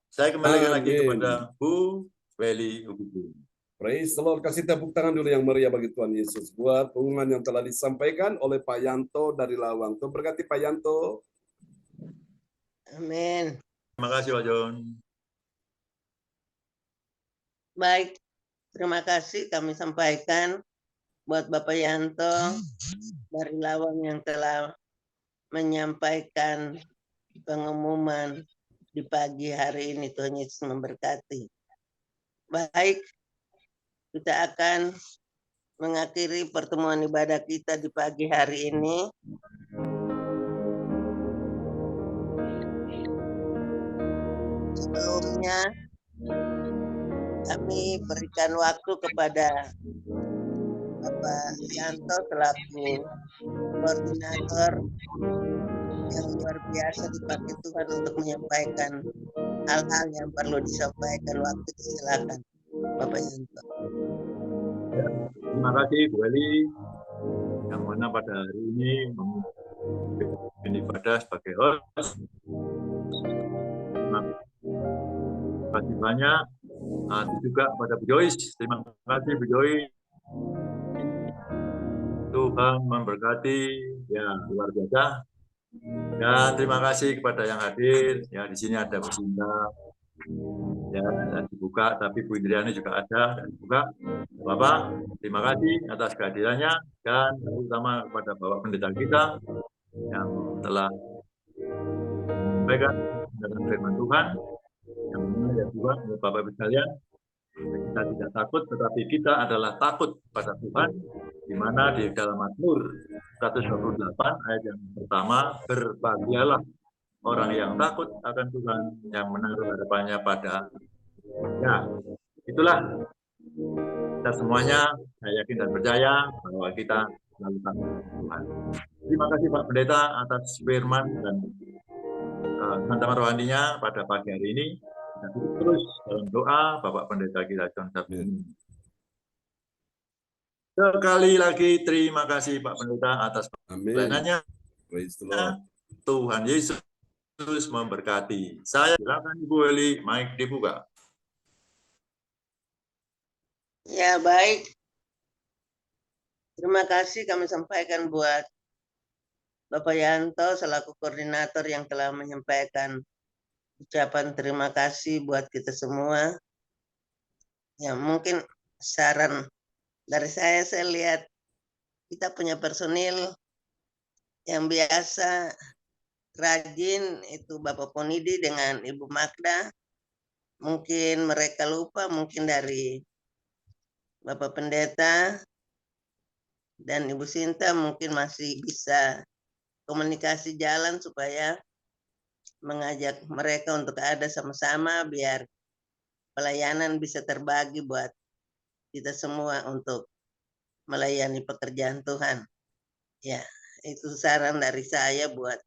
Saya kembalikan lagi kepada Bu Weli Ukubun. Praise the Lord. Kasih tepuk tangan dulu yang meriah bagi Tuhan Yesus buat pengumuman yang telah disampaikan oleh Pak Yanto dari Lawang. Tuhan berkati Pak Yanto. Amin. Terima kasih Pak John. Baik, terima kasih kami sampaikan buat Bapak Yanto dari Lawang yang telah menyampaikan pengumuman di pagi hari ini. Tuhan Yesus memberkati. Baik, kita akan mengakhiri pertemuan ibadah kita di pagi hari ini. Sebelumnya, kami berikan waktu kepada Bapak Yanto selaku koordinator yang luar biasa dipakai Tuhan untuk menyampaikan hal-hal yang perlu disampaikan. Waktu silakan Bapak Yanto. Terima kasih Bu Weli, yang mana pada hari ini memimpin ibadah sebagai host. Terima kasih banyak. Juga pada Bu Joyce. Terima kasih Bu Joyce. Tuhan memberkati, ya luar biasa. Dan terima kasih kepada yang hadir. Ya di sini ada Bu Sinta, ya dan dibuka, tapi Bu Indriani juga ada dan dibuka. Bapak, terima kasih atas kehadirannya dan terutama kepada Bapak Pendeta kita yang telah menyampaikan dengan firman Tuhan. Yang mana ya Tuhan, Bapak Ibu sekalian, kita tidak takut, tetapi kita adalah takut pada Tuhan, di mana di dalam Mazmur 128 ayat yang pertama, berbahagialah orang yang takut akan Tuhan, yang menaruh harapannya pada. Ya, itulah kita semuanya, saya yakin dan percaya bahwa kita selalu takut Tuhan. Terima kasih Pak Pendeta atas firman dan hantaman rohaninya pada pagi hari ini. Dan terus dalam doa Bapak Pendeta kita John Sabini. Sekali lagi terima kasih Pak Pendeta atas pelayanannya. Tuhan Yesus memberkati. Saya silakan Ibu Weli, mic dibuka. Ya baik. Terima kasih kami sampaikan buat Bapak Yanto selaku koordinator yang telah menyampaikan ucapan terima kasih buat kita semua. Ya mungkin saran dari saya lihat kita punya personil yang biasa rajin itu Bapak Ponidi dengan Ibu Magda. Mungkin mereka lupa, mungkin dari Bapak Pendeta dan Ibu Sinta mungkin masih bisa komunikasi jalan supaya mengajak mereka untuk ada sama-sama biar pelayanan bisa terbagi buat kita semua untuk melayani pekerjaan Tuhan. Ya, itu saran dari saya buat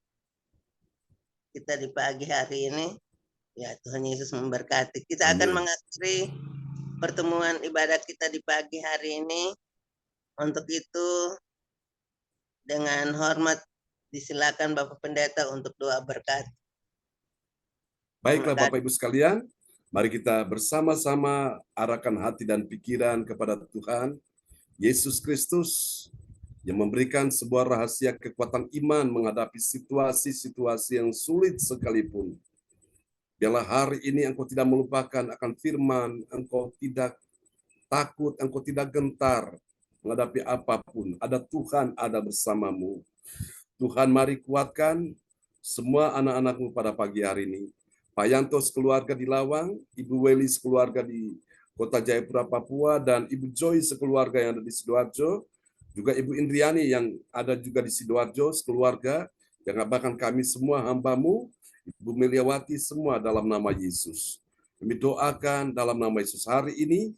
kita di pagi hari ini. Ya, Tuhan Yesus memberkati. Kita akan mengakhiri pertemuan ibadat kita di pagi hari ini. Untuk itu, dengan hormat disilakan Bapak Pendeta untuk doa berkat. Baiklah Bapak Ibu sekalian, mari kita bersama-sama arahkan hati dan pikiran kepada Tuhan Yesus Kristus yang memberikan sebuah rahasia kekuatan iman menghadapi situasi-situasi yang sulit sekalipun. Biarlah hari ini engkau tidak melupakan akan firman, engkau tidak takut, engkau tidak gentar menghadapi apapun. Ada Tuhan, ada bersamamu. Tuhan, mari kuatkan semua anak-anakmu pada pagi hari ini. Pak Yanto sekeluarga di Lawang, Ibu Weli sekeluarga di Kota Jayapura, Papua, dan Ibu Joy sekeluarga yang ada di Sidoarjo, juga Ibu Indriani yang ada juga di Sidoarjo sekeluarga, dan bahkan kami semua hamba-Mu, Ibu Meliawati, semua dalam nama Yesus. Kami doakan dalam nama Yesus hari ini,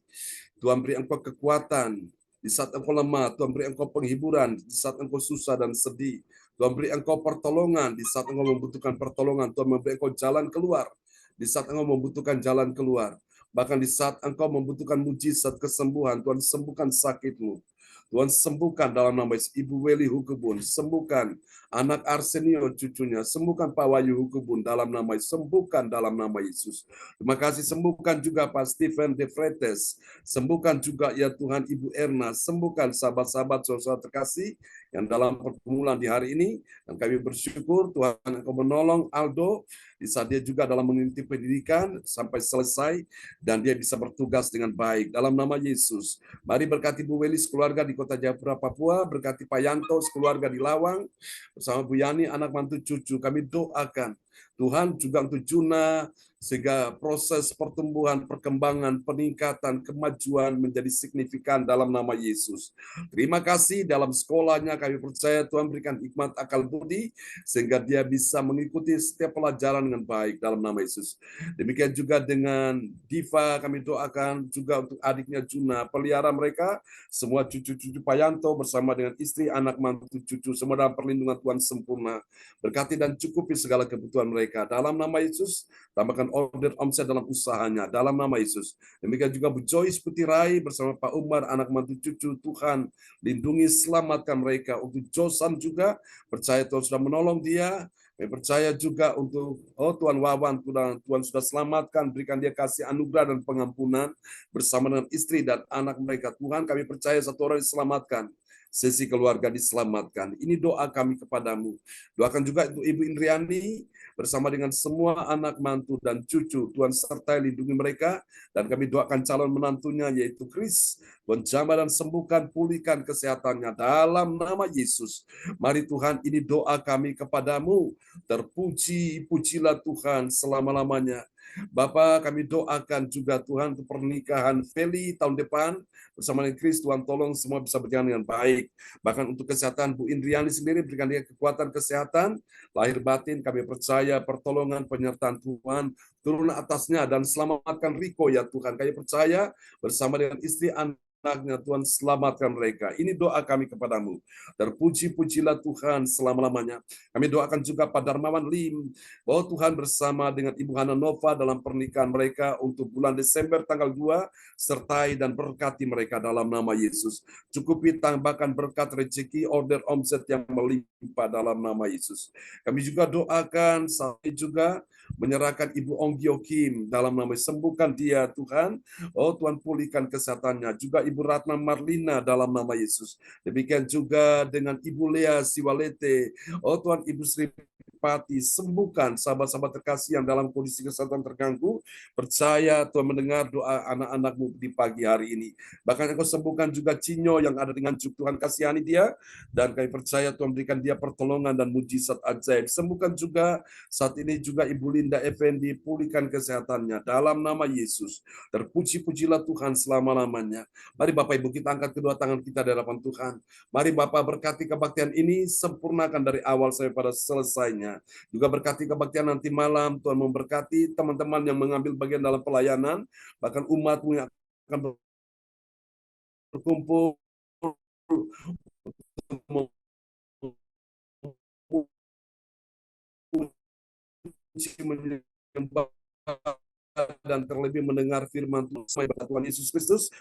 Tuhan beri engkau kekuatan, di saat engkau lemah, Tuhan beri engkau penghiburan, di saat engkau susah dan sedih, Tuhan beri engkau pertolongan, di saat engkau membutuhkan pertolongan, Tuhan memberi engkau jalan keluar, di saat engkau membutuhkan jalan keluar, bahkan di saat engkau membutuhkan mujizat kesembuhan, Tuhan sembuhkan sakitmu. Tuhan sembuhkan dalam nama Yesus. Ibu Weli Hukubun, sembuhkan anak Arsenio cucunya, sembuhkan Pak Wahyu Hukubun dalam nama Yesus, sembuhkan dalam nama Yesus. Terima kasih, sembuhkan juga Pak Stephen De Freitas, sembuhkan juga ya Tuhan Ibu Erna, sembuhkan sahabat-sahabat saudara terkasih yang dalam pergumulan di hari ini, dan kami bersyukur Tuhan Engkau menolong Aldo di saat dia juga dalam mengikuti pendidikan sampai selesai dan dia bisa bertugas dengan baik dalam nama Yesus. Mari berkati Bu Welis keluarga di Kota Jayapura, Papua, berkati Pak Yanto keluarga di Lawang bersama Bu Yani anak mantu cucu. Kami doakan Tuhan juga untuk Juna sehingga proses pertumbuhan, perkembangan, peningkatan, kemajuan menjadi signifikan dalam nama Yesus. Terima kasih dalam sekolahnya kami percaya Tuhan berikan hikmat akal budi sehingga dia bisa mengikuti setiap pelajaran dengan baik dalam nama Yesus. Demikian juga dengan Diva kami doakan juga untuk adiknya Juna, pelihara mereka, semua cucu-cucu Pak Yanto bersama dengan istri, anak, mantu, cucu, semua dalam perlindungan Tuhan sempurna. Berkati dan cukupi segala kebutuhan mereka dalam nama Yesus. Tambahkan order omset dalam usahanya dalam nama Yesus. Demikian juga Bu Joyce Putirai bersama Pak Umar, anak mantu cucu, Tuhan lindungi, selamatkan mereka. Untuk Josan juga percaya Tuhan sudah menolong dia. Kami percaya juga untuk Tuhan Wawan, Tuhan sudah selamatkan, berikan dia kasih anugerah dan pengampunan bersama dengan istri dan anak mereka. Tuhan, kami percaya satu orang diselamatkan, sesi keluarga diselamatkan. Ini doa kami kepadamu. Doakan juga untuk Ibu Indriani bersama dengan semua anak mantu dan cucu. Tuhan sertai lindungi mereka dan kami doakan calon menantunya yaitu Chris. Tuhan jamah dan sembuhkan, pulihkan kesehatannya dalam nama Yesus. Mari Tuhan, ini doa kami kepadamu. Terpuji, pujilah Tuhan selama-lamanya. Bapa, kami doakan juga Tuhan untuk pernikahan Feli tahun depan bersama dengan Chris. Tuhan tolong semua bisa berjalan dengan baik. Bahkan untuk kesehatan Bu Indriani sendiri, berikan dia kekuatan kesehatan, lahir batin, kami percaya pertolongan penyertaan Tuhan turun atasnya dan selamatkan Riko ya Tuhan. Kami percaya bersama dengan istri anaknya Tuhan selamatkan mereka. Ini doa kami kepadamu. Terpuji-pujilah Tuhan selama-lamanya. Kami doakan juga Pak Darmawan Lim, bahwa Tuhan bersama dengan Ibu Hana Nova dalam pernikahan mereka untuk bulan Desember tanggal 2, sertai dan berkati mereka dalam nama Yesus. Cukupi tambahkan berkat rezeki, order omset yang melimpah dalam nama Yesus. Kami juga doakan, sampai juga menyerahkan Ibu Onggyo Kim dalam nama sembuhkan dia Tuhan. Oh Tuhan pulihkan kesehatannya. Juga Ibu Ratna Marlina dalam nama Yesus. Demikian juga dengan Ibu Lea Siwalete. Oh Tuhan, Ibu Sri Pati, sembuhkan sahabat-sahabat terkasih yang dalam kondisi kesehatan terganggu. Percaya Tuhan mendengar doa anak-anakmu di pagi hari ini. Bahkan Engkau sembuhkan juga Cinyo yang ada dengan juk. Tuhan kasihani dia. Dan kami percaya Tuhan berikan dia pertolongan dan mujizat ajaib. Sembuhkan juga saat ini juga Ibu Linda Effendi, pulihkan kesehatannya dalam nama Yesus. Terpuji-pujilah Tuhan selama-lamanya. Mari Bapak Ibu kita angkat kedua tangan kita di hadapan Tuhan. Mari Bapak berkati kebaktian ini, sempurnakan dari awal sampai pada selesainya. Juga berkati kebaktian nanti malam, Tuhan memberkati teman-teman yang mengambil bagian dalam pelayanan, bahkan umat-Mu yang akan berkumpul menyembah dan terlebih mendengar firman Tuhan Yesus Kristus.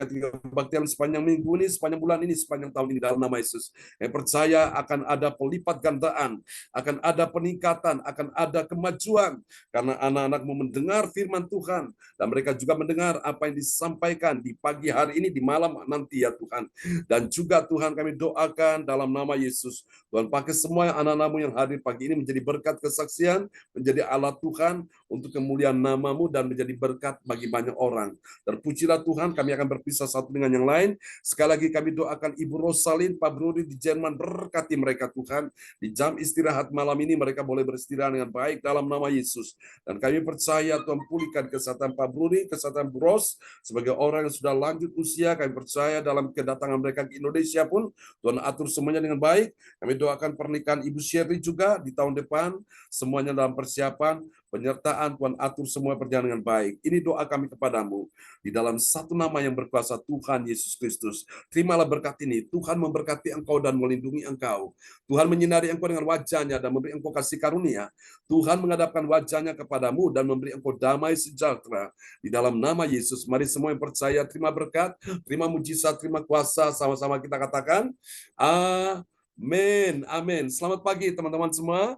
memberkati kebaktian sepanjang minggu ini, sepanjang bulan ini, sepanjang tahun ini dalam nama Yesus. Kami percaya akan ada pelipat gandaan, akan ada peningkatan, akan ada kemajuan karena anak-anakmu mendengar firman Tuhan dan mereka juga mendengar apa yang disampaikan di pagi hari ini, di malam nanti ya Tuhan. Dan juga Tuhan kami doakan dalam nama Yesus, Tuhan pakai semua anak-anakmu yang hadir pagi ini menjadi berkat kesaksian, menjadi alat Tuhan untuk kemuliaan namamu dan menjadi berkat bagi banyak orang. Terpujilah Tuhan, kami akan berpisah satu dengan yang lain. Sekali lagi kami doakan Ibu Rosalin, Pak Brudi di Jerman, berkati mereka Tuhan. Di jam istirahat malam ini mereka boleh beristirahat dengan baik dalam nama Yesus. Dan kami percaya Tuhan pulihkan kesehatan Pak Brudi, kesehatan Bu Ros, sebagai orang yang sudah lanjut usia, kami percaya dalam kedatangan mereka ke Indonesia pun, Tuhan atur semuanya dengan baik. Kami doakan pernikahan Ibu Sherry juga di tahun depan, semuanya dalam persiapan, penyertaan Tuhan atur semua berjalan dengan baik. Ini doa kami kepadamu. Di dalam satu nama yang berkuasa Tuhan Yesus Kristus. Terimalah berkat ini. Tuhan memberkati engkau dan melindungi engkau. Tuhan menyinari engkau dengan wajahnya dan memberi engkau kasih karunia. Tuhan menghadapkan wajahnya kepadamu dan memberi engkau damai sejahtera. Di dalam nama Yesus, mari semua yang percaya terima berkat, terima mujizat, terima kuasa. Sama-sama kita katakan, amin. Amin. Selamat pagi teman-teman semua.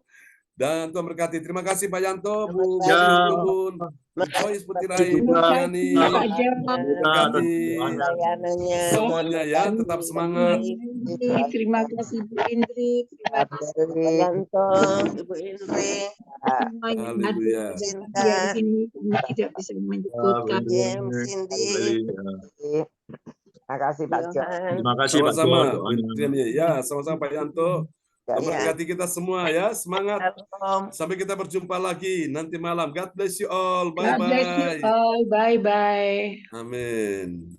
Dan Tuhan berkati. Terima kasih Pak Yanto, Bu Bun, Bu Joyce Putirai, Bu Yani. Semuanya ya, tetap semangat. Terima kasih Bu Indri, terima kasih Pak Yanto, Ibu Indri. Haleluya. Hari ini kami tidak bisa menyebutkan. Cindy. Terima kasih Pak Jo. Terima kasih Pak Sama-sama. Jo. Ya, sama-sama Pak Yanto. Memberkati kita semua ya, semangat. Sampai kita berjumpa lagi nanti malam. God bless you all. God bless you Bye-bye. all. Bye-bye. Amin.